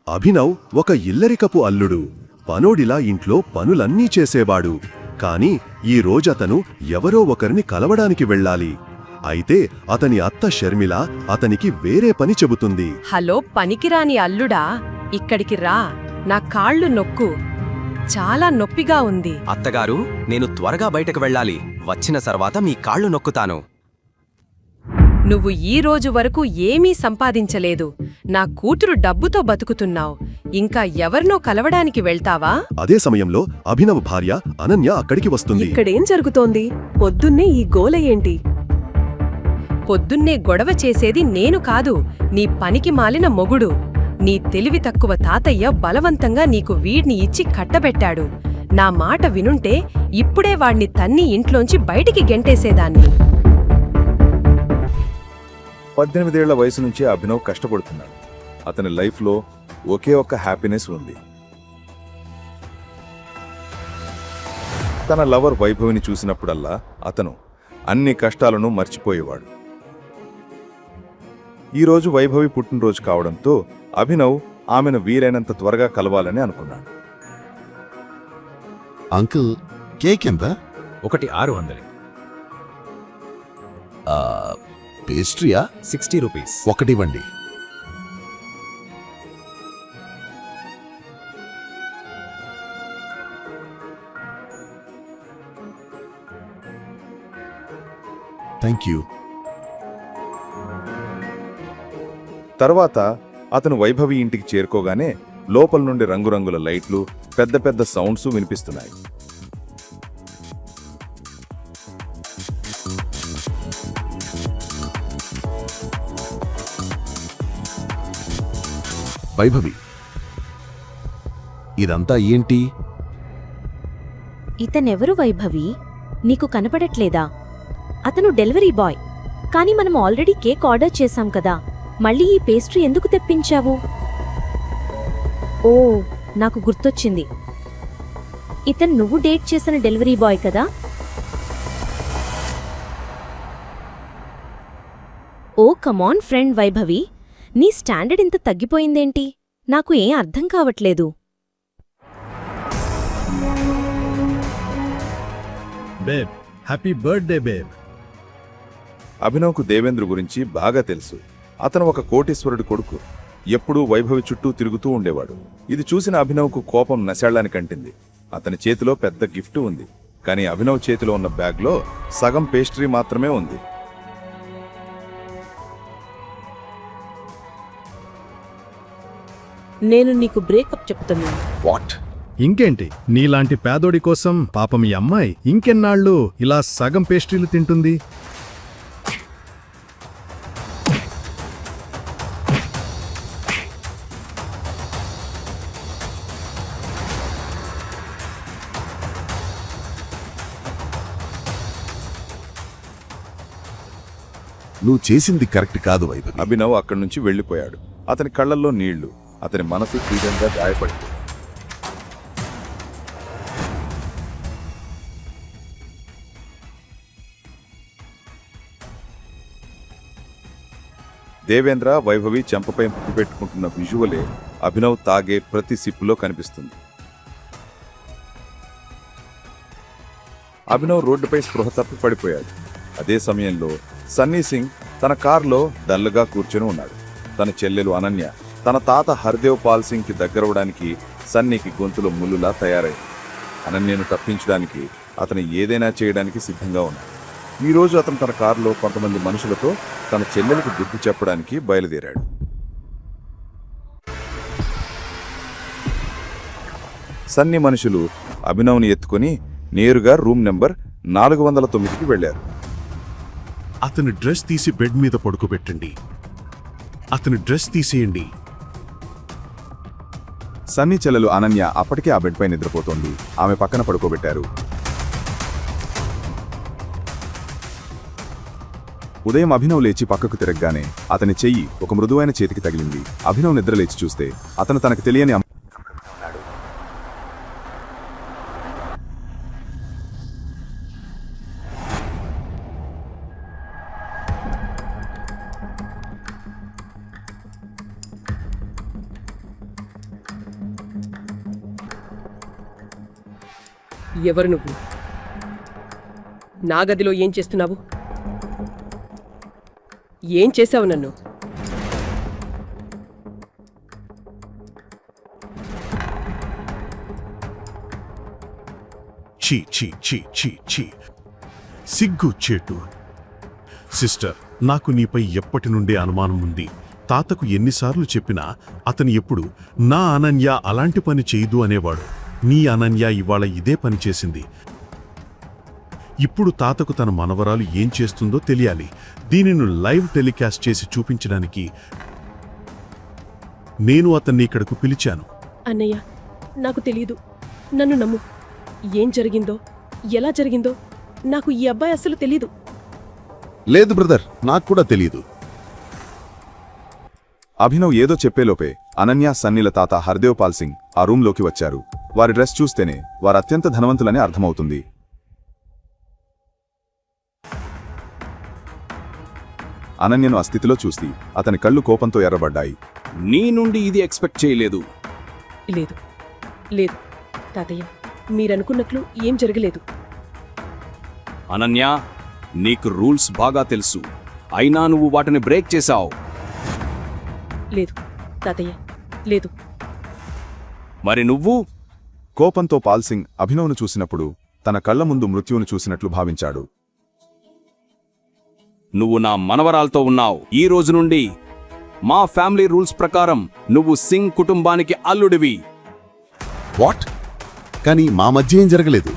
అభినవ్ ఒక ఇల్లరికపు అల్లుడు. పనోడిలా ఇంట్లో పనులన్నీ చేసేవాడు. కాని ఈ రోజతను ఎవరో ఒకరిని కలవడానికి వెళ్ళాలి. అయితే అతని అత్త షర్మిల అతనికి వేరే పని చెబుతుంది. హలో పనికిరాని అల్లుడా, ఇక్కడికి రా. నా కాళ్ళు నొక్కు. చాలా నొప్పిగా ఉంది. అత్తగారు, నేను త్వరగా బయటకు వెళ్ళాలి. వచ్చిన తర్వాత మీ కాళ్ళు నొక్కుతాను. నువ్వు ఈ రోజు వరకు ఏమీ సంపాదించలేదు. నా కూతురు డబ్బుతో బతుకుతున్నావు. ఇంకా ఎవరినో కలవడానికి వెళ్తావా? అదే సమయంలో అభినవ్ భార్య అనన్య అక్కడికి వస్తుంది. ఇక్కడేం జరుగుతోంది? పొద్దున్నే ఈ గోల ఏంటి? పొద్దున్నే గొడవ చేసేది నేను కాదు, నీ పనికి మాలిన మొగుడు. నీ తెలివి తక్కువ తాతయ్య బలవంతంగా నీకు వీడ్ని ఇచ్చి కట్టబెట్టాడు. నా మాట వినుంటే ఇప్పుడే వాణ్ణి తన్ని ఇంట్లోంచి బయటికి గెంటేసేదాన్ని. 18 ఏళ్ల వయసు నుంచి అభినవ్ కష్టపడుతున్నాడు. అతని లైఫ్లో ఒకే ఒక్క హ్యాపీనెస్ ఉంది. తన లవర్ వైభవిని చూసినప్పుడల్లా అతను అన్ని కష్టాలను మర్చిపోయేవాడు. ఈరోజు వైభవి పుట్టినరోజు కావడంతో అభినవ్ ఆమెను వీలైనంత త్వరగా కలవాలని అనుకున్నాడు. అంకుల్, కేక్ ఎంత? ఒకటి 600. పేస్ట్రీయా? 60 రూపీస్. ఒకటివ్వండి. Thank you. తర్వాత అతను వైభవి ఇంటికి చేరుకోగానే లోపల నుండి రంగురంగుల లైట్లు, పెద్ద పెద్ద సౌండ్స్ వినిపిస్తున్నాయి. వైభవి, ఇదంతా ఏంటి? ఇతనెవరు వైభవి? నీకు కనపడట్లేదా? అతను డెలివరీ బాయ్. కాని మనం ఆల్రెడీ కేక్ ఆర్డర్ చేశాం కదా, మళ్ళీ ఈ పేస్ట్రీ ఎందుకు తెప్పించావు? ఓ, నాకు గుర్తొచ్చింది. ఇతను నువ్వు డేట్ చేసిన డెలివరీ బాయ్ కదా? ఓ కమాన్ ఫ్రెండ్ వైభవి, నీ స్టాండర్డ్ ఇంత తగ్గిపోయిందేంటి? నాకు ఏం అర్థం కావట్లేదు. Babe, happy birthday babe. అభినవ్కు దేవేంద్ర గురించి బాగా తెలుసు. అతను ఒక కోటీశ్వరుడి కొడుకు. ఎప్పుడూ వైభవి చుట్టూ తిరుగుతూ ఉండేవాడు. ఇది చూసిన అభినవ్కు కోపం నశాళానికి అంటింది. అతని చేతిలో పెద్ద గిఫ్ట్ ఉంది. కానీ అభినవ్ చేతిలో ఉన్న బ్యాగ్లో సగం పేస్ట్రీ మాత్రమే ఉంది. నేను నీకు బ్రేకప్ చెప్తున్నాను. వాట్? ఇంకేంటి, నీలాంటి పేదోడి కోసం పాపం ఈ అమ్మాయి ఇంకెన్నాళ్ళు ఇలా సగం పేస్ట్రీలు తింటుంది? నువ్వు చేసింది కరెక్ట్ కాదు వైభవి. అభినవ్ అక్కడి నుంచి వెళ్లిపోయాడు. అతని కళ్లల్లో నీళ్లు, అతని మనసు తీవ్రంగా గాయపడింది. దేవేంద్ర, వైభవి చెంపపై ముగ్గు పెట్టుకుంటున్న విజువలే అభినవ్ తాగే ప్రతి సిప్పులో కనిపిస్తుంది. అభినవ్ రోడ్డుపై స్పృహ తప్పి పడిపోయాడు. అదే సమయంలో సన్నీ సింగ్ తన కారులో డల్గా కూర్చొని ఉన్నాడు. తన చెల్లెలు అనన్య తన తాత హర్దేవ్ పాల్ సింగ్ కి దగ్గరవడానికి సన్నీకి గొంతులో ముల్లులా తయారై అనన్యను తప్పించడానికి అతను ఏదైనా చేయడానికి సిద్ధంగా ఉన్నాడు. ఈరోజు అతను తన కారులో కొంతమంది మనుషులతో తన చెల్లెలకు బుద్ధి చెప్పడానికి బయలుదేరాడు. సన్నీ మనుషులు అభినవ్ని ఎత్తుకుని నేరుగా రూమ్ నెంబర్ 409కి వెళ్లారు. అతని డ్రెస్ తీసి బెడ్ మీద పడుకోబెట్టండి. అతని డ్రెస్ తీసేయండి. సన్నీ చెల్లెలు అనన్య అప్పటికే ఆ బెడ్ పై నిద్రపోతోంది. ఆమె పక్కన పడుకోబెట్టారు. ఉదయం అభినవ్ లేచి పక్కకు తిరగగానే అతని చెయ్యి ఒక మృదువైన చేతికి తగిలింది. అభినవ్ నిద్ర లేచి చూస్తే అతను తనకు తెలియని ఎవరు నువ్వు? నా గదిలో ఏం చేస్తున్నావు? ఏం చేశావు నన్ను? ఛీ ఛీ ఛీ ఛీ ఛీ సిగ్గు చేటు. సిస్టర్, నాకు నీపై ఎప్పటి నుండే అనుమానం ఉంది. తాతకు ఎన్నిసార్లు చెప్పినా అతను ఎప్పుడు నా అనన్య అలాంటి పని చేయదు అనేవాడు. నీ అనన్య ఇవాళ ఇదే పని చేసింది. ఇప్పుడు తాతకు తన మనవరాలు ఏం చేస్తుందో తెలియాలి. దీనిని లైవ్ టెలికాస్ట్ చేసి చూపించడానికి నేను అతన్ని ఇక్కడకు పిలిచాను. అన్నయ్య, నాకు తెలియదు. నన్ను నమ్ము. ఏం జరిగిందో, ఎలా జరిగిందో నాకు ఈ అబ్బాయి అస్సలు తెలీదు. లేదు బ్రదర్, నాకు కూడా తెలియదు. అభినవ్ ఏదో చెప్పేలోపే అనన్య, సన్నీల తాత హర్దేవ్ పాల్ సింగ్ ఆ రూంలోకి వచ్చారు. వారి డ్రెస్ చూస్తేనే వారు అత్యంత ధనవంతులని అర్థమవుతుంది. అనన్యను ఆ స్థితిలో చూసి అతని కళ్ళు కోపంతో ఎర్రబడ్డాయి. నీ నుండి ఇది ఎక్స్పెక్ట్ చేయలేదు. లేదు లేదు తాతయ్య, మీరనుకున్నట్లు ఏం జరగలేదు. అనన్య, నీకు రూల్స్ బాగా తెలుసు, అయినా నువ్వు వాటిని బ్రేక్ చేశావు. లేదు తాతయ్య, లేదు. మరి నువ్వు? కోపంతో పాల్ సింగ్ అభినవ్ను చూసినప్పుడు తన కళ్ల ముందు మృత్యువును చూసినట్లు భావించాడు. నువ్వు నా మనవరాలతో ఉన్నావు. ఈ రోజు నుండి మా ఫ్యామిలీ రూల్స్ ప్రకారం నువ్వు సింగ్ కుటుంబానికి అల్లుడివి. వాట్? కానీ మా మధ్య ఏం జరగలేదు.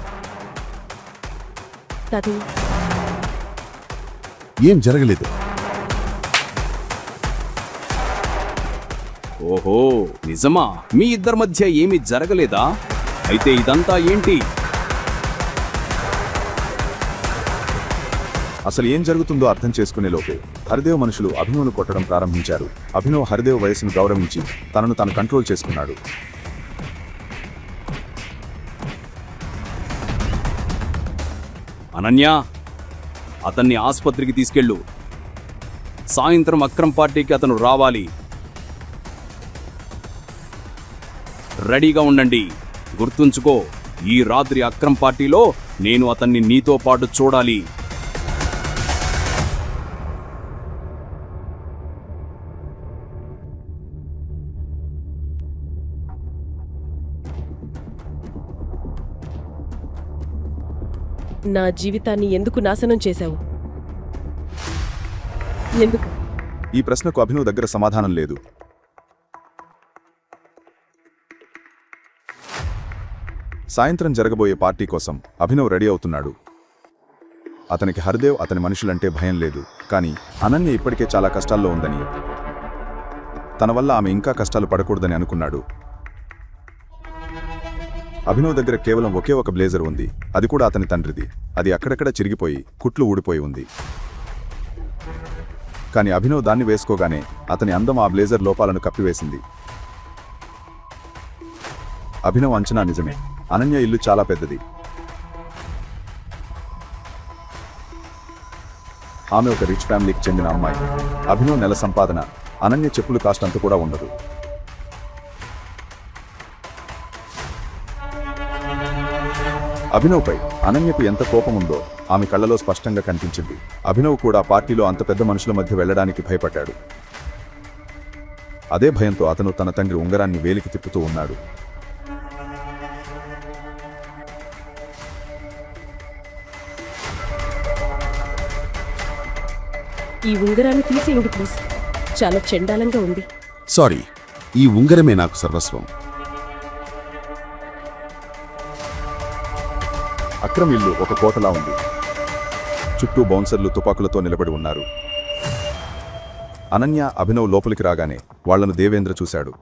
తాతయ్య, ఏం జరగలేదు. ఓహో, నిజమా? మీ ఇద్దరి మధ్య ఏమీ జరగలేదా? అయితే ఇదంతా ఏంటి? అసలు ఏం జరుగుతుందో అర్థం చేసుకునే లోపే హరిదేవ్ మనుషులు అభినవ్ను కొట్టడం ప్రారంభించారు. అభినవ్ హరిదేవ్ వయసును గౌరవించి తనను తాను కంట్రోల్ చేసుకున్నాడు. అనన్య, అతన్ని ఆసుపత్రికి తీసుకెళ్ళు. సాయంత్రం అక్రమ్ పార్టీకి అతను రావాలి. రెడీగా ఉండండి. గుర్తుంచుకో, ఈ రాత్రి అక్రమ్ పార్టీలో నేను అతన్ని నీతో పాటు చూడాలి. నా జీవితాన్ని ఎందుకు నాశనం చేశావు? ఎందుకు? ఈ ప్రశ్నకు అభినవ్ దగ్గర సమాధానం లేదు. సాయంత్రం జరగబోయే పార్టీ కోసం అభినవ్ రెడీ అవుతున్నాడు. అతనికి హర్దేవ్, అతని మనుషులంటే భయం లేదు. కానీ అనన్య ఇప్పటికే చాలా కష్టాల్లో ఉందని, తన వల్ల ఆమె ఇంకా కష్టాలు పడకూడదని అనుకున్నాడు. అభినవ్ దగ్గర కేవలం ఒకే ఒక బ్లేజర్ ఉంది. అది కూడా అతని తండ్రిది. అది అక్కడక్కడ చిరిగిపోయి కుట్లు ఊడిపోయి ఉంది. కానీ అభినవ్ దాన్ని వేసుకోగానే అతని అందం ఆ బ్లేజర్ లోపాలను కప్పివేసింది. అభినవ్ అంచనా నిజమే. అనన్య ఇల్లు చాలా పెద్దది. ఆమె ఒక రిచ్ ఫ్యామిలీకి చెందిన అమ్మాయి. అభినవ్ నెల సంపాదన అనన్య చెప్పులు కాస్ట్ అంత కూడా ఉండదు. అభినవ్పై అనన్యకు ఎంత కోపం ఉందో ఆమె కళ్ళలో స్పష్టంగా కనిపించింది. అభినవ్ కూడా పార్టీలో అంత పెద్ద మనుషుల మధ్య వెళ్లడానికి భయపడ్డాడు. అదే భయంతో అతను తన తండ్రి ఉంగరాన్ని వేలికి తిప్పుతూ ఉన్నాడు. ఈ ఉంగరాన్ని తీసేయండి ప్లీజ్. చాలా చెండాలంగా ఉంది. సారీ, ఈ ఉంగరమే నాకు సర్వస్వం. అక్రమ్ ఇల్లు ఒక కోటలా ఉంది. చుట్టూ బౌన్సర్లు తుపాకులతో నిలబడి ఉన్నారు. అనన్య, అభినవ్ లోపలికి రాగానే వాళ్లను దేవేంద్ర చూశాడు.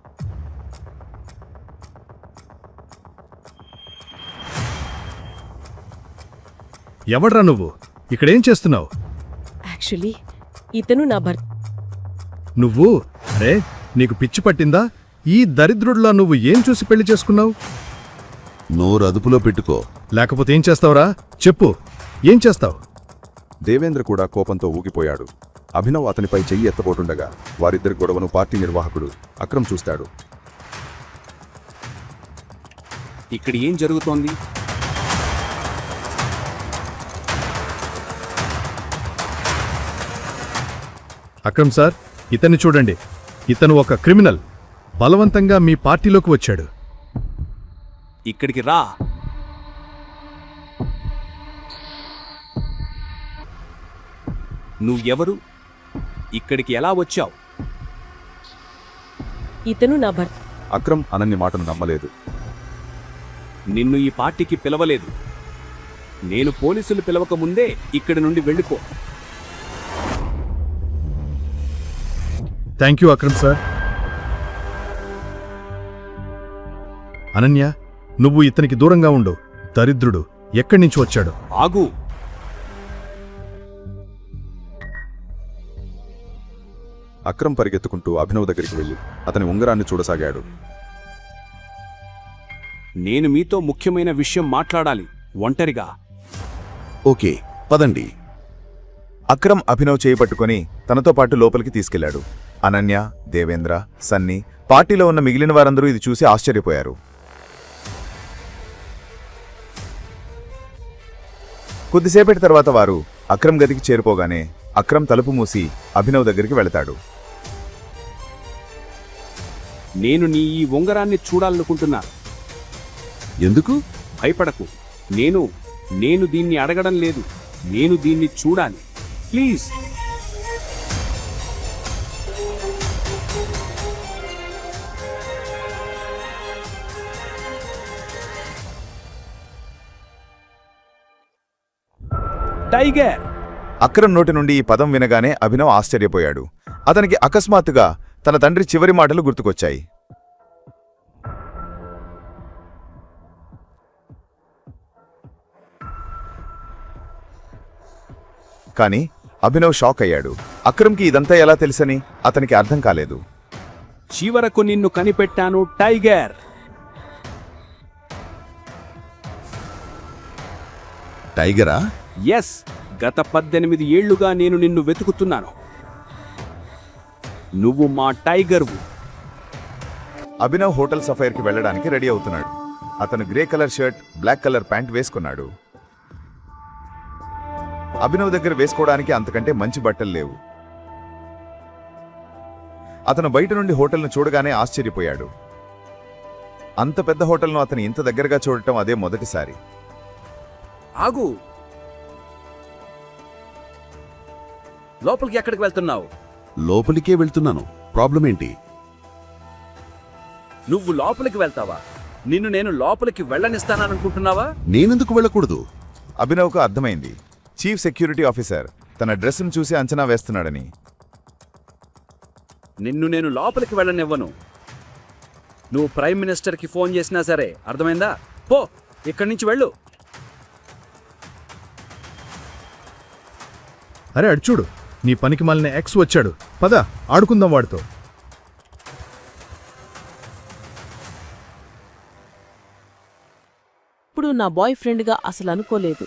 ఎవడ్రా నువ్వు? ఇక్కడేం చేస్తున్నావు? యాక్చువల్లీ ఇతను నా భర్త. నువ్వు? అరే, నీకు పిచ్చి పట్టిందా? ఈ దరిద్రుడిలా నువ్వు ఏం చూసి పెళ్లి చేసుకున్నావు? నోరు అదుపులో పెట్టుకో. లేకపోతే ఏం చేస్తావురా? చెప్పు, ఏం చేస్తావు? దేవేంద్ర కూడా కోపంతో ఊగిపోయాడు. అభినవ్ అతనిపై చెయ్యి ఎత్తబోతుండగా వారిద్దరి గొడవను పార్టీ నిర్వాహకుడు అక్రమ్ చూస్తాడు. ఇక్కడ ఏం జరుగుతోంది? అక్రమ్ సార్, ఇతన్ని చూడండి. ఇతను ఒక క్రిమినల్. బలవంతంగా మీ పార్టీలోకి వచ్చాడు. ఇక్కడికి రా. నువ్వెవరు? ఇక్కడికి ఎలా వచ్చావు? ఇతను నా భర్త. అక్రమ్ అనన్య మాటను నమ్మలేదు. నిన్ను ఈ పార్టీకి పిలవలేదు. నేను పోలీసులు పిలవకముందే ఇక్కడి నుండి వెళ్ళిపో. Thank you Akram sir. Ananya, నువ్వు ఇతనికి దూరంగా ఉండు. దరిద్రుడు ఎక్కడి నుంచి వచ్చాడు? ఆగు. అక్రమ్ పరిగెత్తుకుంటూ అభినవ్ దగ్గరికి వెళ్ళి అతని ఉంగరాన్ని చూడసాగాడు. నేను మీతో ముఖ్యమైన విషయం మాట్లాడాలి, ఒంటరిగా. ఓకే, పదండి. అక్రమ్ అభినవ్ చేయిపట్టుకుని తనతో పాటు లోపలికి తీసుకెళ్లాడు. అనన్య, దేవేంద్ర, సన్నీ, పార్టీలో ఉన్న మిగిలిన వారందరూ ఇది చూసి ఆశ్చర్యపోయారు. కొద్దిసేపటి తర్వాత వారు అక్రమ్ గదికి చేరిపోగానే అక్రమ్ తలుపు మూసి అభినవ్ దగ్గరికి వెళతాడు. నేను నీ ఈ ఉంగరాన్ని చూడాలనుకుంటున్నా. ఎందుకు? భయపడకు. నేను దీన్ని అడగడం లేదు. నేను దీన్ని చూడాలి. ప్లీజ్. టైగర్. అక్రమ్ నోటి నుండి ఈ పదం వినగానే అభినవ్ ఆశ్చర్యపోయాడు. అతనికి అకస్మాత్తుగా తన తండ్రి చివరి మాటలు గుర్తుకొచ్చాయి. కాని అభినవ్ షాక్ అయ్యాడు. అక్రమ్కి ఇదంతా ఎలా తెలుసని అతనికి అర్థం కాలేదు. చివరకు నిన్ను కనిపెట్టాను, టైగర్. టైగరా? ఎస్. గత 18 ఏళ్లుగా నేను నిన్ను వెతుకుతున్నాను. నువ్వు మా టైగర్వు. అభినవ్ హోటల్ సఫైర్కి వెళ్ళడానికి రెడీ అవుతున్నాడు. అతను grey colour shirt, black colour pant వేసుకున్నాడు. అభినవ్ దగ్గర వేసుకోవడానికి అంతకంటే మంచి బట్టలు లేవు. అతను బయట నుండి హోటల్ను చూడగానే ఆశ్చర్యపోయాడు. అంత పెద్ద హోటల్ను అతను ఇంత దగ్గరగా చూడటం అదే మొదటిసారి. ఆగు. లోపలికి ఎక్కడికి వెళ్తున్నావు? లోపలికే వెళ్తున్నాను. ప్రాబ్లం ఏంటి? నువ్వు లోపలికి వెళ్తావా? నిన్ను నేను లోపలికి వెళ్ళనిస్తాననుకుంటున్నావా? నేనెందుకు వెళ్ళకూడదు? అభినవ్కు అర్థమైంది. చీఫ్ సెక్యూరిటీ ఆఫీసర్ తన డ్రెస్సును చూసి అంచనా వేస్తున్నాడని. నిన్ను నేను లోపలికి వెళ్ళనివ్వను. నువ్వు ప్రైమ్ మినిస్టర్కి ఫోన్ చేసినా సరే, అర్థమైందా? పో, ఇక్కడి నుంచి వెళ్ళు. అరే అడ్చూడు, నీ పనికి మాలిన ఎక్స్ వచ్చాడు. పద, ఆడుకుందాం వాడితో. ఇప్పుడు నా బాయ్ ఫ్రెండ్గా అసలు అనుకోలేదు.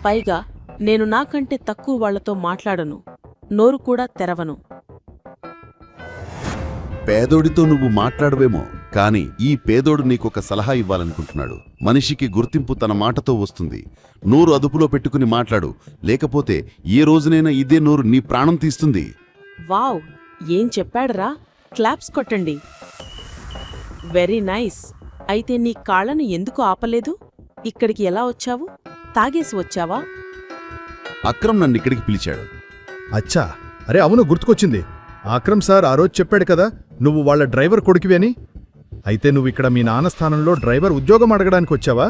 పైగా నేను నాకంటే తక్కువ వాళ్లతో మాట్లాడను, నోరు కూడా తెరవను. పేదోడితో నువ్వు మాట్లాడవేమో, కాని ఈ పేదోడు నీకొక సలహా ఇవ్వాలనుకుంటున్నాడు. మనిషికి గుర్తింపు తన మాటతో వస్తుంది. నోరు అదుపులో పెట్టుకుని మాట్లాడు, లేకపోతే ఏ రోజునైనా ఇదే నోరు నీ ప్రాణం తీస్తుంది. వావ్, ఏం చెప్పాడరా? క్లాప్స్ కొట్టండి. Very nice. అయితే నీ కాళ్లను ఎందుకు ఆపలేదు? ఇక్కడికి ఎలా వచ్చావు? తాగేసి వచ్చావా? అక్రమ్ నన్ను ఇక్కడికి పిలిచాడు. అచ్చా, అరే అవును, గుర్తుకొచ్చింది. అక్రమ్ సార్ ఆ రోజు చెప్పాడు కదా, నువ్వు వాళ్ళ డ్రైవర్ కొడుకువి అని. అయితే నువ్వు ఇక్కడ మీ నాన్న స్థానంలో డ్రైవర్ ఉద్యోగం అడగడానికి వచ్చావా?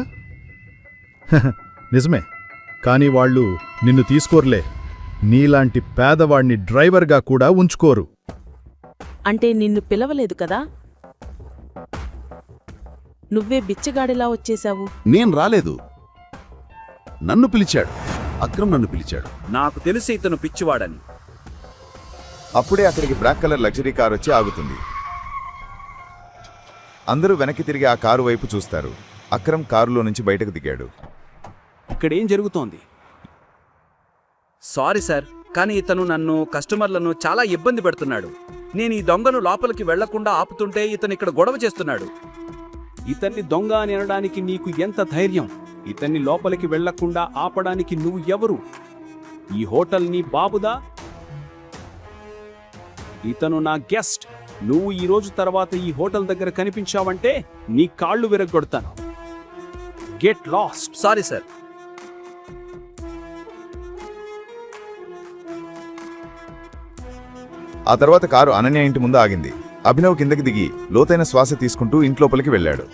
నిజమే, కానీ వాళ్ళు నిన్ను తీసుకోర్లే. నీలాంటి పేదవాణ్ణి డ్రైవర్గా కూడా ఉంచుకోరు. అంటే నిన్ను పిలవలేదు కదా? నువ్వే బిచ్చగాడిలా వచ్చేశావు. నేను రాలేదు, నన్ను పిలిచాడు. అక్రమ్ నన్ను పిలిచాడు. నాకు తెలిసి ఇతను పిచ్చివాడని. అప్పుడే అక్కడికి బ్లాక్ కలర్ లగ్జరీ కార్ వచ్చి ఆగుతుంది. అందరూ వెనక్కి తిరిగి ఆ కారు వైపు చూస్తారు. అక్రమ్ కారులో నుంచి బయటకు దిగాడు. ఇక్కడేం జరుగుతోంది? సారీ సార్, కానీ ఇతను నన్ను, కస్టమర్లను చాలా ఇబ్బంది పెడుతున్నాడు. నేను ఈ దొంగను లోపలికి వెళ్లకుండా ఆపుతుంటే ఇతను ఇక్కడ గొడవ చేస్తున్నాడు. ఇతన్ని దొంగ అని అనడానికి నీకు ఎంత ధైర్యం? ఇతన్ని లోపలికి వెళ్లకుండా ఆపడానికి నువ్వు ఎవరు? ఈ హోటల్ నీ బాబుదా? ఇతను నా గెస్ట్. నువ్వు ఈ రోజు తర్వాత ఈ హోటల్ దగ్గర కనిపించావంటే నీ కాళ్ళు విరగ్గొడతాను. Get lost. Sorry sir. ఆ తర్వాత కారు అనన్య ఇంటి ముందు ఆగింది. అభినవ్ కిందకి దిగి లోతైన శ్వాస తీసుకుంటూ ఇంట్లోపలికి వెళ్ళాడు.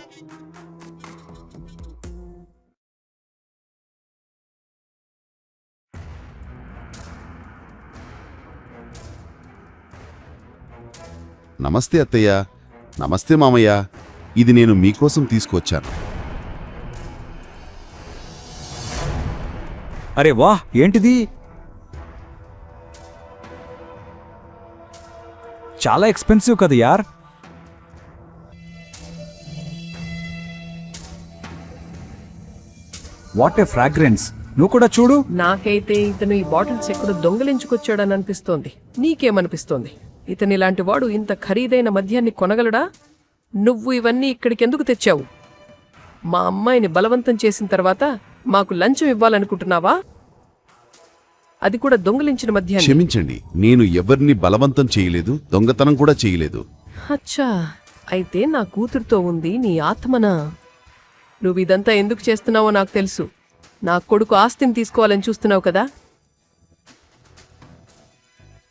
నమస్తే అత్తయ్య. నమస్తే మామయ్య. ఇది నేను మీకోసం తీసుకొచ్చాను. అరే వాహ్, ఏంటిది? చాలా ఎక్స్పెన్సివ్ కదా యార్. What a fragrance. నువ్వు కూడా చూడు. నాకైతే ఇతను ఈ బాటిల్స్ ఎక్కడో దొంగలించుకొచ్చాడని అనిపిస్తోంది. నీకేమనిపిస్తోంది? ఇతని ఇలాంటి వాడు ఇంత ఖరీదైన మద్యాన్ని కొనగలడా? నువ్వు ఇవన్నీ ఇక్కడికెందుకు తెచ్చావు? మా అమ్మాయిని బలవంతం చేసిన తర్వాత మాకు లంచం ఇవ్వాలనుకుంటున్నావా? అది కూడా దొంగలించిన మద్యాన్ని. క్షమించండి, నేను ఎవరిని బలవంతం చేయలేదు, దొంగతనం కూడా చేయలేదు. అచ్చా, అయితే నా కూతురుతో ఉంది నీ ఆత్మనా? నువ్వు ఇదంతా ఎందుకు చేస్తున్నావో నాకు తెలుసు. నా కొడుకు ఆస్తిని తీసుకోవాలని చూస్తున్నావు కదా.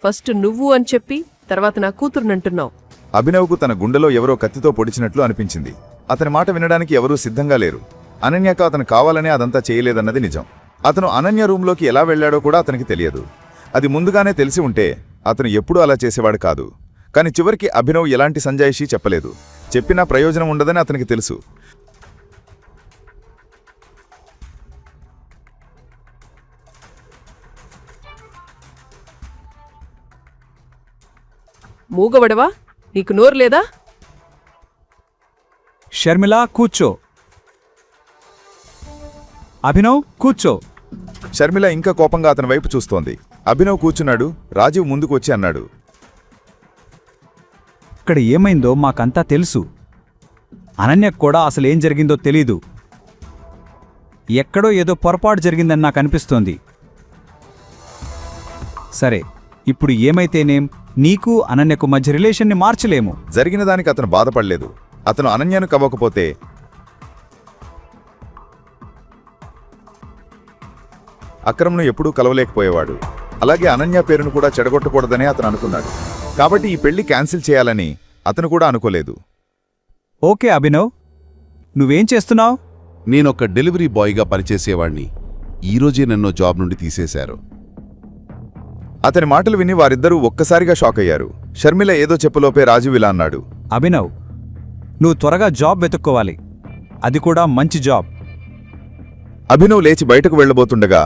ఫస్ట్ నువ్వు అని చెప్పి తర్వాత నా కూతురునంటున్నావు. అభినవ్కు తన గుండెలో ఎవరో కత్తితో పొడిచినట్లు అనిపించింది. అతని మాట వినడానికి ఎవరూ సిద్ధంగా లేరు. అనన్యకు అతను కావాలనే అదంతా చేయలేదన్నది నిజం. అతను అనన్య రూంలోకి ఎలా వెళ్లాడో కూడా అతనికి తెలియదు. అది ముందుగానే తెలిసి ఉంటే అతను ఎప్పుడూ అలా చేసేవాడు కాదు. కాని చివరికి అభినవ్ ఎలాంటి సంజాయిషీ చెప్పలేదు. చెప్పినా ప్రయోజనం ఉండదని అతనికి తెలుసు. మూగవడవా? నీకు నోరు లేదా? షర్మిల కూర్చో. అభినవ్ కూర్చో. షర్మిల ఇంకా కోపంగా అతని వైపు చూస్తోంది. అభినవ్ కూర్చున్నాడు. రాజీవ్ ముందుకు వచ్చి అన్నాడు, ఇక్కడ ఏమైందో మాకంతా తెలుసు. అనన్యకు కూడా అసలేం జరిగిందో తెలీదు. ఎక్కడో ఏదో పొరపాటు జరిగిందని నాకు అనిపిస్తోంది. సరే, ఇప్పుడు ఏమైతేనేం, నీకు అనన్యకు మధ్య రిలేషన్ని మార్చలేము. జరిగిన దానికి అతను బాధపడలేదు. అతను అనన్యను కవ్వకపోతే అక్రమ్ను ఎప్పుడూ కలవలేకపోయేవాడు. అలాగే అనన్య పేరును కూడా చెడగొట్టకూడదని అతను అనుకున్నాడు. కాబట్టి ఈ పెళ్లి క్యాన్సిల్ చేయాలని అతను కూడా అనుకోలేదు. ఓకే అభినవ్, నువ్వేం చేస్తున్నావు? నేనొక డెలివరీ బాయ్గా పనిచేసేవాణ్ణి. ఈరోజే నన్ను జాబ్ నుండి తీసేశారు. అతని మాటలు విని వారిద్దరూ ఒక్కసారిగా షాక్ అయ్యారు. షర్మిల ఏదో చెప్పలోపే రాజీవ్ ఇలా అన్నాడు, అభినవ్, నువ్వు త్వరగా జాబ్ వెతుక్కోవాలి. అది కూడా మంచి జాబ్. అభినవ్ లేచి బయటకు వెళ్లబోతుండగా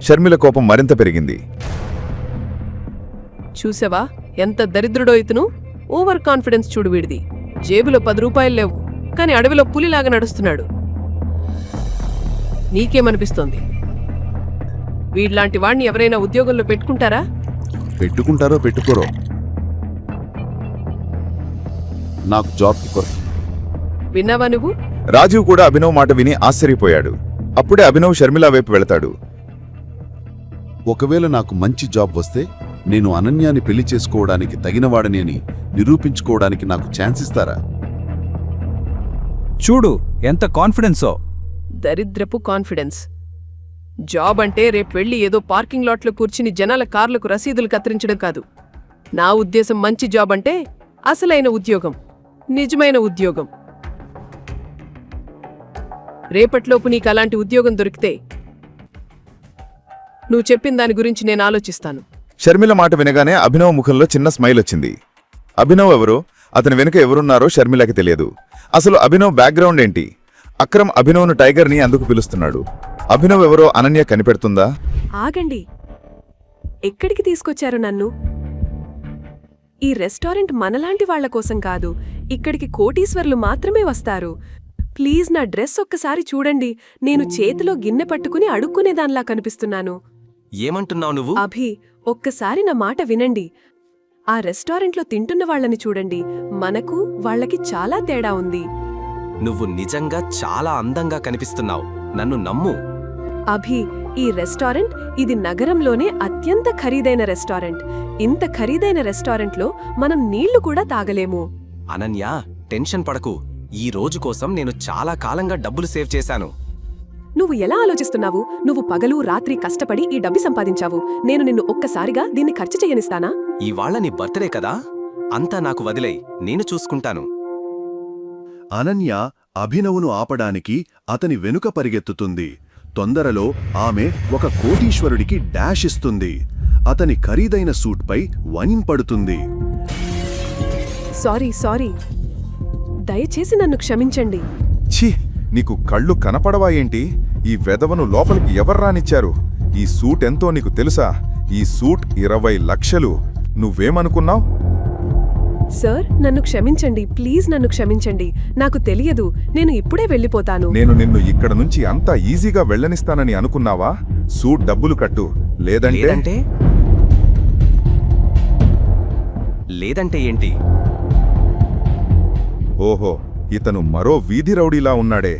షర్మిల కోపం మరింత పెరిగింది. చూసావా ఎంత దరిద్రుడో ఇతను? ఓవర్ కాన్ఫిడెన్స్ చూడు వీడిది. జేబులో 10 రూపాయలు లేవు, కాని అడవిలో పులిలాగా నడుస్తున్నాడు. నీకేమనిపిస్తోంది? వీడ్లాంటి వాణ్ణి ఎవరైనా ఉద్యోగంలో పెట్టుకుంటారా? పెట్టుకుంటారో పెట్టుకోరో, నాకు జాబ్కి కొరకు. విన్నావా నువ్వు? రాజీవ్ కూడా అభినవ్ మాట విని ఆశ్చర్యపోయాడు. అప్పుడే అభినవ్ షర్మిల వైపు వెళతాడు. ఒకవేళ నాకు మంచి జాబ్ వస్తే నేను అనన్యాని పెళ్లి చేసుకోవడానికి తగినవాడని అని నిరూపించుకోవడానికి నాకు ఛాన్స్ ఇస్తారా? చూడు ఎంత కాన్ఫిడెన్సో. దరిద్రపు కాన్ఫిడెన్స్. జాబ్ అంటే రేపు వెళ్ళి ఏదో పార్కింగ్ లాట్లో కూర్చుని జనాల కార్లకు రసీదులు కత్తిరించడం కాదు. నా ఉద్దేశం మంచి జాబ్ అంటే అసలైన ఉద్యోగం, నిజమైన ఉద్యోగం. రేపట్లోపు నీకు అలాంటి ఉద్యోగం దొరికితే నువ్వు చెప్పిన దాని గురించి నేను ఆలోచిస్తాను. షర్మిల మాట వినగానే అభినవ్ ముఖంలో చిన్న స్మైల్ వచ్చింది. అభినవ్ ఎవరో, అతని వెనుక ఎవరున్నారో షర్మిలకి తెలియదు. అసలు అభినవ్ బ్యాక్గ్రౌండ్ ఏంటి? అక్రమ్ అభినవ్ను టైగర్ని అందుకు పిలుస్తున్నాడు. అభినవ్ ఎవరో అనన్య కనిపెడుతుందా? ఆగండి, ఎక్కడికి తీసుకొచ్చారు నన్ను? ఈ రెస్టారెంట్ మనలాంటి వాళ్ల కోసం కాదు, ఇక్కడికి కోటీశ్వర్లు మాత్రమే వస్తారు. ప్లీజ్ నా డ్రెస్ ఒక్కసారి చూడండి. నేను చేతిలో గిన్నె పట్టుకుని అడుక్కునేదాన్లా కనిపిస్తున్నాను. ఏమంటున్నావు నువ్వు? అభి, ఒక్కసారి నా మాట వినండి. ఆ రెస్టారెంట్లో తింటున్న వాళ్ళని చూడండి. మనకు వాళ్ళకి చాలా తేడా ఉంది. నువ్వు నిజంగా చాలా అందంగా కనిపిస్తున్నావు. నన్ను నమ్ము. అభి, ఈ రెస్టారెంట్ ఇది నగరంలోనే అత్యంత ఖరీదైన రెస్టారెంట్. ఇంత ఖరీదైన రెస్టారెంట్లో మనం నీళ్లు కూడా తాగలేము. అనన్య, టెన్షన్ పడకు. ఈ రోజు కోసం నేను చాలా కాలంగా డబ్బులు సేవ్ చేశాను. నువ్వు ఎలా ఆలోచిస్తున్నావు? నువ్వు పగలు రాత్రి కష్టపడి ఈ డబ్బు సంపాదించావు. నేను నిన్ను ఒక్కసారిగా దీన్ని ఖర్చు చేయనిస్తానా? ఇవాళ నీ బర్త్డే కదా, అంతా నాకు వదిలేయ్, నేను చూసుకుంటాను. అనన్య అభినవ్ను ఆపడానికి అతని వెనుక పరిగెత్తుతుంది. తొందరలో ఆమె ఒక కోటీశ్వరుడికి డాష్ ఇస్తుంది. అతని ఖరీదైన సూట్పై వైన్ పడుతుంది. సారీ, దయచేసి నన్ను క్షమించండి. ఛీ, నీకు కళ్ళు కనపడవా ఏంటి? ఈ వెధవను లోపలికి ఎవర్రానిచ్చారు? ఈ సూట్ ఎంతో నీకు తెలుసా? ఈ సూట్ 20 లక్షలు. నువ్వేమనుకున్నావ్? సార్, నన్ను క్షమించండి, ప్లీజ్ నన్ను క్షమించండి. నాకు తెలియదు, నేను ఇప్పుడే వెళ్ళిపోతాను. నేను నిన్ను ఇక్కడ నుంచి అంత ఈజీగా వెళ్ళనిస్తానని అనుకున్నావా? సూట్ డబ్బులు కట్టు, లేదంటే లేదంటే ఏంటి? ఓహో, ఇతను మరో వీధి రౌడీలా ఉన్నాడే.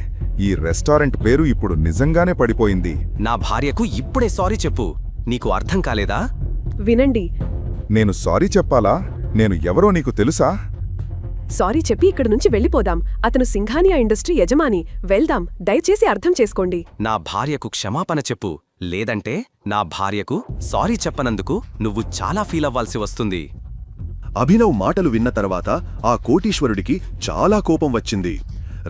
ఈ రెస్టారెంట్ పేరు ఇప్పుడు నిజంగానే పడిపోయింది. నా భార్యకు ఇప్పుడే సారీ చెప్పు. నీకు అర్థం కాలేదా? వినండి, నేను సారీ చెప్పాలా? నేను ఎవరో నీకు తెలుసా? సారీ చెప్పి ఇక్కడి నుంచి వెళ్ళిపోదాం. అతను సింఘానియా ఇండస్ట్రీ యజమాని. వెళ్దాం, దయచేసి అర్థం చేసుకోండి. నా భార్యకు క్షమాపణ చెప్పు, లేదంటే నా భార్యకు సారీ చెప్పనందుకు నువ్వు చాలా ఫీల్ అవ్వాల్సి వస్తుంది. అభినవ్ మాటలు విన్న తర్వాత ఆ కోటీశ్వరుడికి చాలా కోపం వచ్చింది.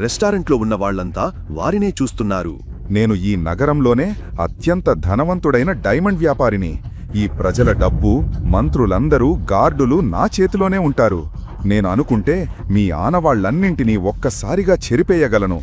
రెస్టారెంట్లో ఉన్న వాళ్లంతా వారినే చూస్తున్నారు. నేను ఈ నగరంలోనే అత్యంత ధనవంతుడైన డైమండ్ వ్యాపారిని. ఈ ప్రజల డబ్బు, మంత్రులందరూ, గార్డులు నా చేతిలోనే ఉంటారు. నేను అనుకుంటే మీ ఆనవాళ్లన్నింటినీ ఒక్కసారిగా చెరిపేయగలను.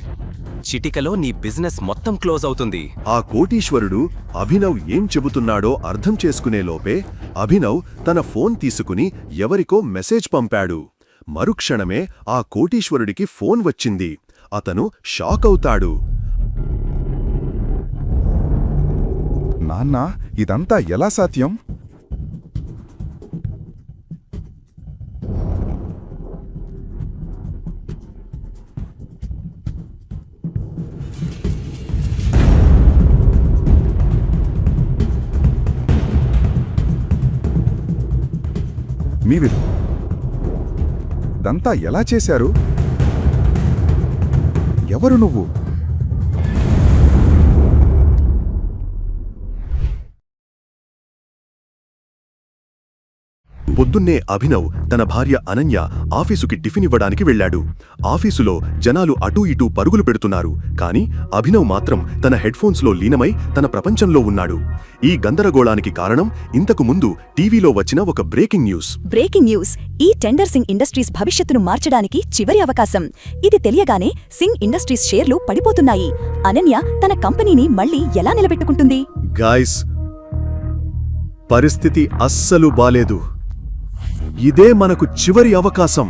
చిటికలో నీ బిజినెస్ మొత్తం క్లోజ్ అవుతుంది. ఆ కోటీశ్వరుడు అభినవ్ ఏం చెబుతున్నాడో అర్థం చేసుకునే లోపే అభినవ్ తన ఫోన్ తీసుకుని ఎవరికో మెసేజ్ పంపాడు. మరుక్షణమే ఆ కోటీశ్వరుడికి ఫోన్ వచ్చింది. అతను షాక్ అవుతాడు. నాన్న, ఇదంతా ఎలా సాధ్యం? మీరు దంతా ఎలా చేశారు? ఎవరు నువ్వు? పొద్దున్నే అభినవ్ తన భార్య అనన్య ఆఫీసుకి టిఫిన్ ఇవ్వడానికి వెళ్లాడు. ఆఫీసులో జనాలు అటూ ఇటూ పరుగులు పెడుతున్నారు. కాని అభినవ్ మాత్రం తన హెడ్ఫోన్స్లో లీనమై తన ప్రపంచంలో ఉన్నాడు. ఈ గందరగోళానికి కారణం ఇంతకు ముందు టీవీలో వచ్చిన ఒక బ్రేకింగ్ న్యూస్. ఈ టెండర్ సింగ్ ఇండస్ట్రీస్ భవిష్యత్తును మార్చడానికి చివరి అవకాశం. ఇది తెలియగానే సింగ్ ఇండస్ట్రీస్ షేర్లు పడిపోతున్నాయి. అనన్య తన కంపెనీని మళ్లీ ఎలా నిలబెట్టుకుంటుంది? గాయ్స్, పరిస్థితి అస్సలు బాలేదు. ఇదే మనకు చివరి అవకాశం.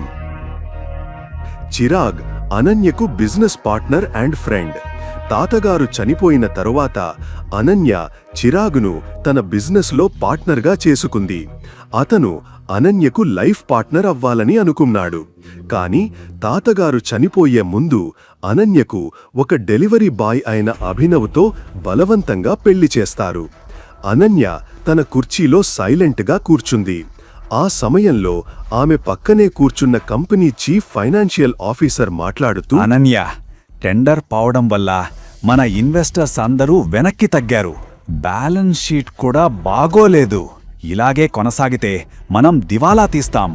చిరాగ్ అనన్యకు బిజినెస్ పార్ట్నర్ అండ్ ఫ్రెండ్. తాతగారు చనిపోయిన తరువాత అనన్య చిరాగ్ను తన బిజినెస్లో పార్ట్నర్గా చేసుకుంది. అతను అనన్యకు లైఫ్ పార్ట్నర్ అవ్వాలని అనుకున్నాడు. కాని తాతగారు చనిపోయే ముందు అనన్యకు ఒక డెలివరీ బాయ్ అయిన అభినవ్తో బలవంతంగా పెళ్లి చేస్తారు. అనన్య తన కుర్చీలో సైలెంట్గా కూర్చుంది. ఆ సమయంలో ఆమె పక్కనే కూర్చున్న కంపెనీ చీఫ్ ఫైనాన్షియల్ ఆఫీసర్ మాట్లాడుతూ, అనన్య, టెండర్ పోవడం వల్ల మన ఇన్వెస్టర్స్ అందరూ వెనక్కి తగ్గారు. బ్యాలెన్స్ షీట్ కూడా బాగోలేదు. ఇలాగే కొనసాగితే మనం దివాలా తీస్తాం.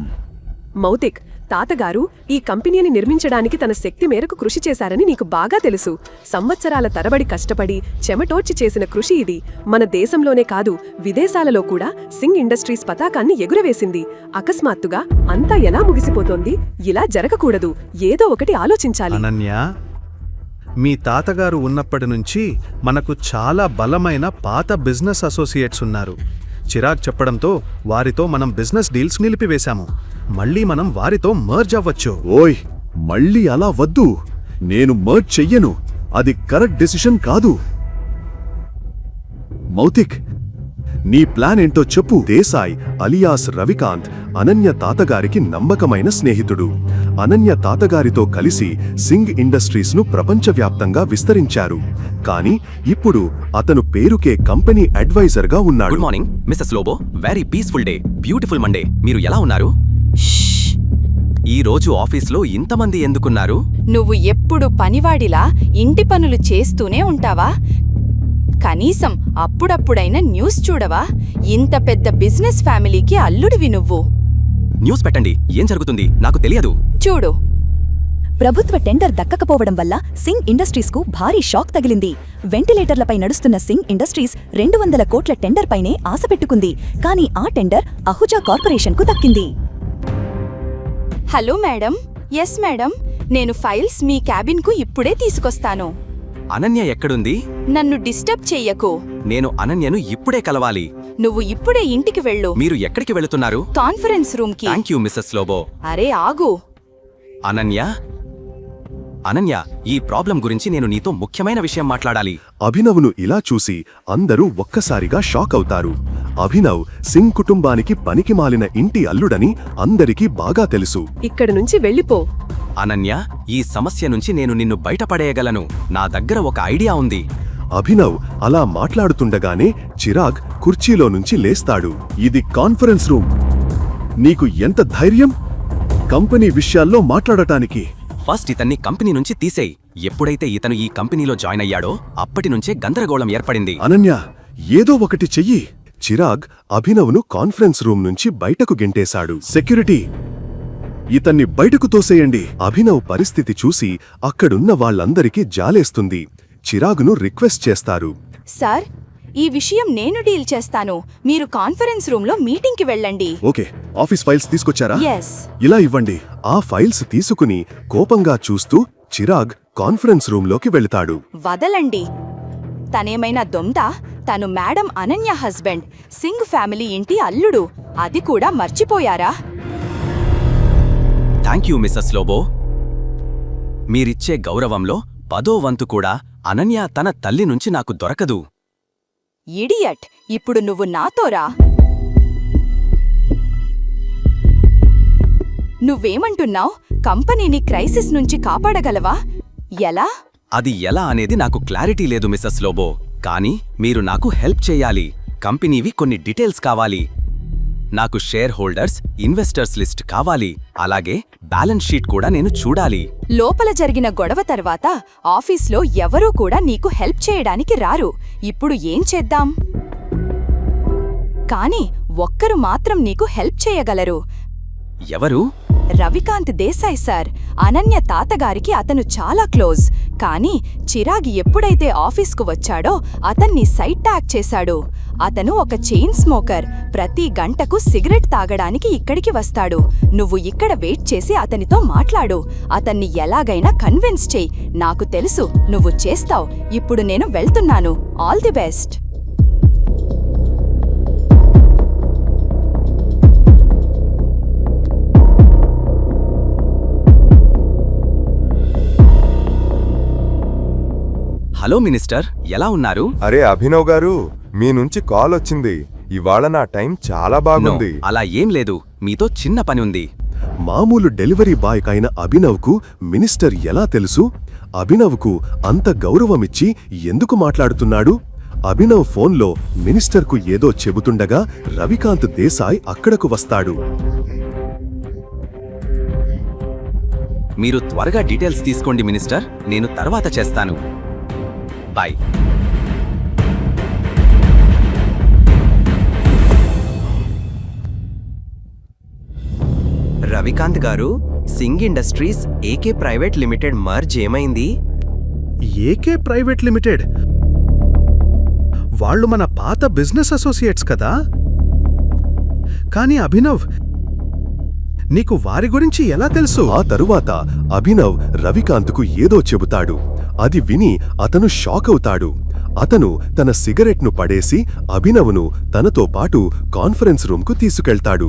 మౌతిక్, తాతగారు ఈ కంపెనీని నిర్మించడానికి తన శక్తి మేరకు కృషి చేశారని నీకు బాగా తెలుసు. సంవత్సరాల తరబడి కష్టపడి చెమటోడ్చి చేసిన కృషి ఇది. మన దేశంలోనే కాదు, విదేశాలలో కూడా సింగ్ ఇండస్ట్రీస్ పతాకాన్ని ఎగురవేసింది. అకస్మాత్తుగా అంతా ఎలా ముగిసిపోతోంది? ఇలా జరగకూడదు. ఏదో ఒకటి ఆలోచించాలి. అనన్య, మీ తాతగారు ఉన్నప్పటి నుంచి మనకు చాలా బలమైన పాత బిజినెస్ అసోసియేట్స్ ఉన్నారు. చిరాగ్ చెప్పడంతో వారితో మనం బిజినెస్ డీల్స్ నిలిపివేశాము. మళ్ళీ మనం వారితో మర్జ్ అవ్వచ్చు. ఓయ్, మళ్ళీ అలా వద్దు. నేను మర్జ్ చెయ్యను. అది కరెక్ట్ డెసిషన్ కాదు. మౌతిక్, నీ ప్లాన్ ఏంటో చెప్పు. దేశాయ్ అలియాస్ రవికాంత్ అనన్య తాతగారికి నమ్మకమైన స్నేహితుడు. అనన్య తాతగారితో కలిసి సింగ్ ఇండస్ట్రీస్ను ప్రపంచవ్యాప్తంగా విస్తరించారు. కానీ ఇప్పుడు అతను పేరుకే కంపెనీ అడ్వైజర్గా ఉన్నాడు. Good morning missus Lobo. Very peaceful day, beautiful Monday. మీరు ఎలా ఉన్నారు? ఈ రోజు ఆఫీస్లో ఇంతమంది ఎందుకున్నారు? నువ్వు ఎప్పుడు పనివాడిలా ఇంటి పనులు చేస్తూనే ఉంటావా? కనీసం అప్పుడప్పుడైనా న్యూస్ చూడవా? ఇంత పెద్ద బిజినెస్ ఫ్యామిలీకి అల్లుడివి నువ్వు. న్యూస్ పెట్టండి. ఏం జరుగుతుంది నాకు తెలియదు. చూడు, ప్రభుత్వ టెండర్ దక్కకపోవడం వల్ల సింగ్ ఇండస్ట్రీస్కు భారీ షాక్ తగిలింది. వెంటిలేటర్లపై నడుస్తున్న సింగ్ ఇండస్ట్రీస్ 200 కోట్ల టెండర్ పైనే ఆశ పెట్టుకుంది. కానీ ఆ టెండర్ అహుజా కార్పొరేషన్కు దక్కింది. Hello madam. ఎస్ మేడం, నేను ఫైల్స్ మీ క్యాబిన్కు ఇప్పుడే తీసుకొస్తాను. అనన్య ఎక్కడుంది? నన్ను డిస్టర్బ్ చెయ్యకు. నేను అనన్యను ఇప్పుడే కలవాలి. నువ్వు ఇప్పుడే ఇంటికి వెళ్ళు. మీరు ఎక్కడికి వెళుతున్నారు? కాన్ఫరెన్స్ రూమ్కి. Thank you Mrs Lobo. అరే ఆగు. అనన్య, ఈ ప్రాబ్లం గురించి నేను నీతో ముఖ్యమైన విషయం మాట్లాడాలి. అభినవ్ను ఇలా చూసి అందరూ ఒక్కసారిగా షాక్ అవుతారు. అభినవ్ సింగ్ కుటుంబానికి పనికిమాలిన ఇంటి అల్లుడని అందరికీ బాగా తెలుసు. ఇక్కడి నుంచి వెళ్ళిపో. అనన్య, ఈ సమస్య నుంచి నేను నిన్ను బయటపడేయగలను. నా దగ్గర ఒక ఐడియా ఉంది. అభినవ్ అలా మాట్లాడుతుండగానే చిరాగ్ కుర్చీలో నుంచి లేస్తాడు. ఇది కాన్ఫరెన్స్ రూమ్. నీకు ఎంత ధైర్యం కంపెనీ విషయాల్లో మాట్లాడటానికి? ఫస్ట్ ఇతన్ని కంపెనీ నుంచి తీసేయ్. ఎప్పుడైతే ఇతను ఈ కంపెనీలో జాయిన్ అయ్యాడో అప్పటి నుంచే గందరగోళం ఏర్పడింది. అనన్య, ఏదో ఒకటి చెయ్యి. చిరాగ్ అభినవ్ను కాన్ఫరెన్స్ రూమ్ నుంచి బయటకు గెంటేశాడు. సెక్యూరిటీ, ఇతన్ని బయటకు తోసేయండి. అభినవ్ పరిస్థితి చూసి అక్కడున్న వాళ్ళందరికీ జాలేస్తుంది. చిరాగ్ను రిక్వెస్ట్ చేస్తారు. సార్, ఈ విషయం నేను డీల్ చేస్తాను. మీరు కాన్ఫరెన్స్ రూమ్లో మీటింగ్కి వెళ్ళండి. ఓకే, ఆఫీస్ ఫైల్స్ తీసుకొచ్చారా? ఎస్. ఇలా ఇవ్వండి. ఆ ఫైల్స్ తీసుకుని కోపంగా చూస్తూ చిరాగ్ కాన్ఫరెన్స్ రూమ్లోకి వెళతాడు. వదలండి. తనేమైనా దొంగ? తను madam Ananya husband, Singh family ఇంటి అల్లుడు. అది కూడా మర్చిపోయారా? Thank you Mrs Lobo. మీరిచ్చే గౌరవంలో 10వ వంతు కూడా అనన్య తన తల్లి నుంచి నాకు దొరకదు. ఇడియట్, ఇప్పుడు నువ్వు నాతోరా. నువ్వేమంటున్నావ్? కంపెనీని క్రైసిస్ నుంచి కాపాడగలవా? ఎలా? అది ఎలా అనేది నాకు క్లారిటీ లేదు మిస్సెస్ లోబో. కానీ మీరు నాకు హెల్ప్ చేయాలి. కంపెనీవి కొన్ని డీటెయిల్స్ కావాలి. నాకు షేర్ హోల్డర్స్, ఇన్వెస్టర్స్ లిస్ట్ కావాలి. అలాగే బ్యాలెన్స్ షీట్ కూడా నేను చూడాలి. లోపల జరిగిన గొడవ తర్వాత ఆఫీస్లో ఎవరూ కూడా నీకు హెల్ప్ చేయడానికి రారు. ఇప్పుడు ఏం చేద్దాం? కానీ ఒక్కరు మాత్రం నీకు హెల్ప్ చేయగలరు. ఎవరు? రవికాంత్ దేశాయ్ సార్. అనన్య తాతగారికి అతను చాలా క్లోజ్. కానీ చిరాగ్ ఎప్పుడైతే ఆఫీస్కు వచ్చాడో అతన్ని సైట్ ట్యాగ్ చేశాడు. అతను ఒక చైన్ స్మోకర్. ప్రతి గంటకు సిగరెట్ తాగడానికి ఇక్కడికి వస్తాడు. నువ్వు ఇక్కడ వెయిట్ చేసి అతనితో మాట్లాడు. అతన్ని ఎలాగైనా కన్విన్స్ చెయ్యి. నాకు తెలుసు నువ్వు చేస్తావ్. ఇప్పుడు నేను వెళ్తున్నాను. All the best. Hello minister, ఎలా ఉన్నారు? అరే అభినవ్ గారు, మీ నుంచి కాల్ వచ్చింది. ఇవాళ నా టైం చాలా బాగుంది. అలా ఏం లేదు, మీతో చిన్న పని ఉంది. మామూలు డెలివరీ బాయ్ కైన అభినవ్కు మినిస్టర్ ఎలా తెలుసు? అభినవ్కు అంత గౌరవమిచ్చి ఎందుకు మాట్లాడుతున్నాడు? అభినవ్ ఫోన్లో మినిస్టర్కు ఏదో చెబుతుండగా రవికాంత్ దేశాయ్ అక్కడకు వస్తాడు. మీరు త్వరగా డీటెయిల్స్ తీసుకోండి మినిస్టర్, నేను తర్వాత చేస్తాను. Bye. Ravikant garu, Singh industries AK private limited merge ఏమైంది? AK private limited? వాళ్ళు మన పాత బిజినెస్ అసోసియేట్స్ కదా? కానీ అభినవ్, నీకు వారి గురించి ఎలా తెలుసు? ఆ తరువాత అభినవ్ రవికాంత్కు ఏదో చెబుతాడు. అది విని అతను షాక్ అవుతాడు. అతను తన సిగరెట్ను పడేసి అభినవ్ను తనతో పాటు కాన్ఫరెన్స్ రూమ్కు తీసుకెళ్తాడు.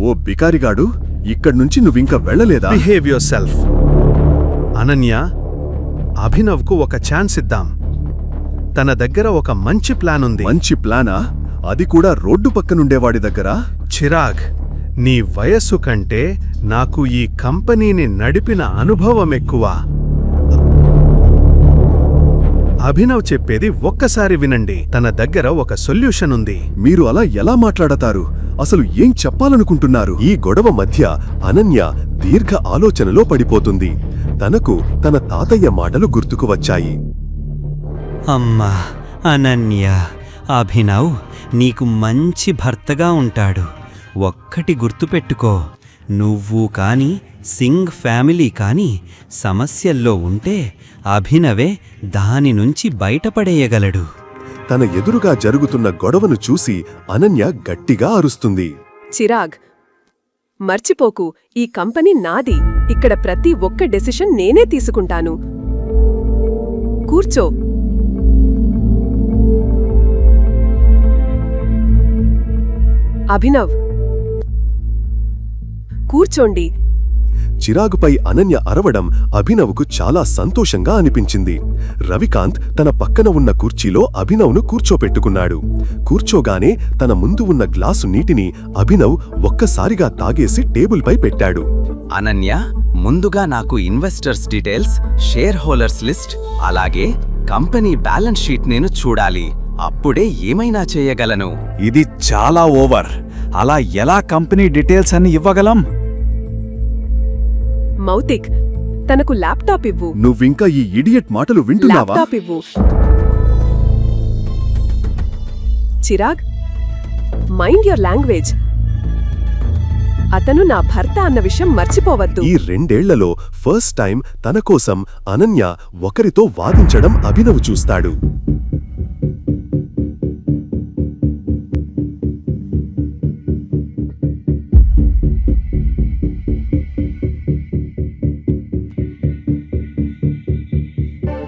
ఓ బికారిగాడు, ఇక్కడ్నుంచి నువ్వింక వెళ్ళలేదా? Behave yourself. అనన్య, అభినవ్కు ఒక ఛాన్స్ ఇద్దాం. తన దగ్గర ఒక మంచి ప్లాన్ ఉంది. మంచి ప్లానా? అది కూడా రోడ్డు పక్కనుండేవాడి దగ్గరా? చిరాగ్, నీ వయస్సు కంటే నాకు ఈ కంపెనీని నడిపిన అనుభవం ఎక్కువ. అభినవ్ చెప్పేది ఒక్కసారి వినండి. తన దగ్గర ఒక సొల్యూషన్ ఉంది. మీరు అలా ఎలా మాట్లాడతారు? అసలు ఏం చెప్పాలనుకుంటున్నారు? ఈ గొడవ మధ్య అనన్య దీర్ఘ ఆలోచనలో పడిపోతుంది. తనకు తన తాతయ్య మాటలు గుర్తుకు వచ్చాయి. అమ్మా అనన్య, అభినవ్ నీకు మంచి భర్తగా ఉంటాడు. ఒక్కటి గుర్తుపెట్టుకో, నువ్వు కాని సింగ్ ఫ్యామిలీ కాని సమస్యల్లో ఉంటే అభినవే దాని నుంచి బయటపడేయగలడు. తన ఎదురుగా జరుగుతున్న గొడవను చూసి అనన్య గట్టిగా అరుస్తుంది. చిరాగ్, మర్చిపోకు, ఈ కంపెనీ నాది. ఇక్కడ ప్రతి ఒక్క డెసిషన్ నేనే తీసుకుంటాను. కూర్చో. అభినవ్, కూర్చోండి. చిరాగుపై అనన్య అరవడం అభినవ్కు చాలా సంతోషంగా అనిపించింది. రవికాంత్ తన పక్కన ఉన్న కుర్చీలో అభినవ్ను కూర్చోపెట్టుకున్నాడు. కూర్చోగానే తన ముందు ఉన్న గ్లాసు నీటిని అభినవ్ ఒక్కసారిగా తాగేసి టేబుల్పై పెట్టాడు. అనన్య, ముందుగా నాకు investors details, share holders list, అలాగే కంపెనీ బ్యాలెన్స్ షీట్ నేను చూడాలి. అప్పుడే ఏమైనా చేయగలను. ఇది చాలా ఓవర్. అలా ఎలా కంపెనీ డీటెయిల్స్ అన్ని ఇవ్వగలం? మౌతిక్, తనకు ల్యాప్టాప్ ఇవ్వు. నువ్వింకా ఈ ఇడియట్ మాటలు వింటున్నావా? ల్యాప్టాప్ ఇవ్వు. Chirag, mind your language. అతను నా భర్త అన్న విషయం మర్చిపోవద్దు. ఈ 2 ఏళ్లలో ఫస్ట్ టైం తన కోసం అనన్య ఒకరితో వాదించడం అభినవ్ చూస్తాడు.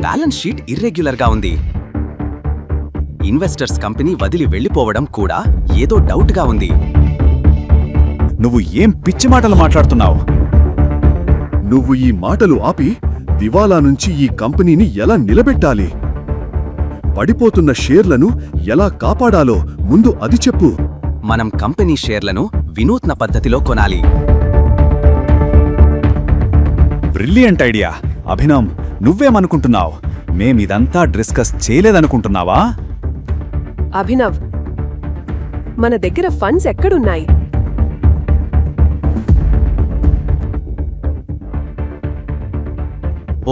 బ్యాలెన్స్ షీట్ ఇర్రెగ్యులర్గా ఉంది. ఇన్వెస్టర్స్ కంపెనీ వదిలి వెళ్లిపోవడం కూడా ఏదో డౌట్గా ఉంది. నువ్వు ఏం పిచ్చి మాటలు మాట్లాడుతున్నావు? నువ్వు ఈ మాటలు ఆపి దివాలా నుంచి ఈ కంపెనీని ఎలా నిలబెట్టాలి, పడిపోతున్న షేర్లను ఎలా కాపాడాలో ముందు అది చెప్పు. మనం కంపెనీ షేర్లను వినూత్న పద్ధతిలో కొనాలి. Brilliant idea. అభినవ్, నువ్వేమనుకుంటున్నావు? మేమిదంతా డిస్కస్ చేయలేదనుకుంటున్నావా? అభినవ్, మన దగ్గర ఫండ్స్ ఎక్కడున్నాయి?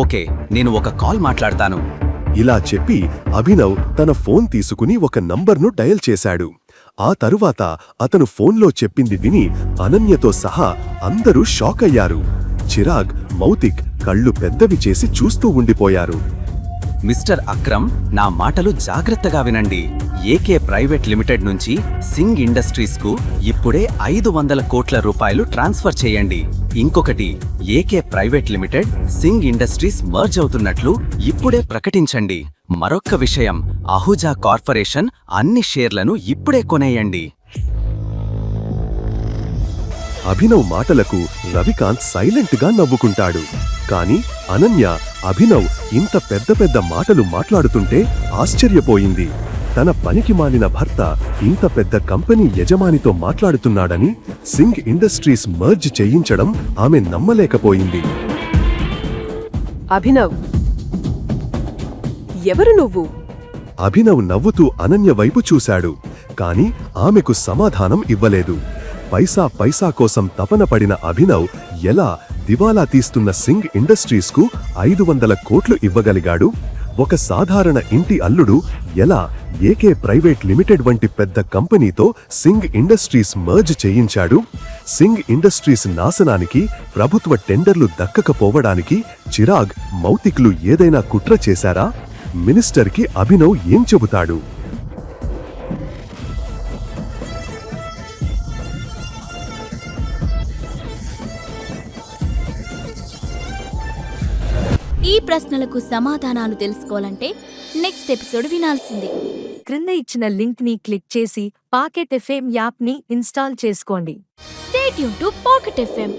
ఓకే, నేను ఒక కాల్ మాట్లాడతాను. ఇలా చెప్పి అభినవ్ తన ఫోన్ తీసుకుని ఒక నంబర్ను డయల్ చేశాడు. ఆ తరువాత అతను ఫోన్లో చెప్పింది విని అనన్యతో సహా అందరూ షాక్ అయ్యారు. చిరాగ్, మౌతిక్ కళ్ళు పెద్దవి చేసి చూస్తూ ఉండిపోయారు. మిస్టర్ అక్రమ్, నా మాటలు జాగ్రత్తగా వినండి. ఏకే ప్రైవేట్ లిమిటెడ్ నుంచి సింగ్ ఇండస్ట్రీస్కు ఇప్పుడే 500 కోట్ల రూపాయలు ట్రాన్స్ఫర్ చేయండి. ఇంకొకటి, AK private limited Singh industries merge అవుతున్నట్లు ఇప్పుడే ప్రకటించండి. మరొక్క విషయం, అహుజా కార్పొరేషన్ అన్ని షేర్లను ఇప్పుడే కొనేయండి. అభినవ్ మాటలకు రవికాంత్ సైలెంట్గా నవ్వుకుంటాడు. కాని అనన్య అభినవ్ ఇంత పెద్ద పెద్ద మాటలు మాట్లాడుతుంటే ఆశ్చర్యపోయింది. తన పనికి మాలిన భర్త ఇంత పెద్ద కంపెనీ యజమానితో మాట్లాడుతున్నాడని, సింగ్ ఇండస్ట్రీస్ మర్జ్ చేయించడం ఆమె నమ్మలేకపోయింది. అభినవ్, ఎవరు నువ్వు? అభినవ్ నవ్వుతూ అనన్య వైపు చూశాడు. కాని ఆమెకు సమాధానం ఇవ్వలేదు. పైసా పైసా కోసం తపన పడిన అభినవ్ ఎలా దివాలా తీస్తున్న సింగ్ ఇండస్ట్రీస్కు 500 కోట్లు ఇవ్వగలిగాడు? ఒక సాధారణ ఇంటి అల్లుడు ఎలా ఏకే ప్రైవేట్ లిమిటెడ్ వంటి పెద్ద కంపెనీతో సింగ్ ఇండస్ట్రీస్ మర్జ్ చేయించాడు? సింగ్ ఇండస్ట్రీస్ నాశనానికి, ప్రభుత్వ టెండర్లు దక్కకపోవడానికి చిరాగ్, మౌతిక్లు ఏదైనా కుట్ర చేశారా? మినిస్టర్కి అభినవ్ ఏం చెబుతాడు? ఈ ప్రశ్నలకు సమాధానాలు తెలుసుకోవాలంటే నెక్స్ట్ ఎపిసోడ్ వినాల్సిందే. క్రింద ఇచ్చిన లింక్ ని క్లిక్ చేసి పాకెట్ ఎఫ్ఎం యాప్ ని ఇన్స్టాల్ చేసుకోండి. Stay tune to pocket FM.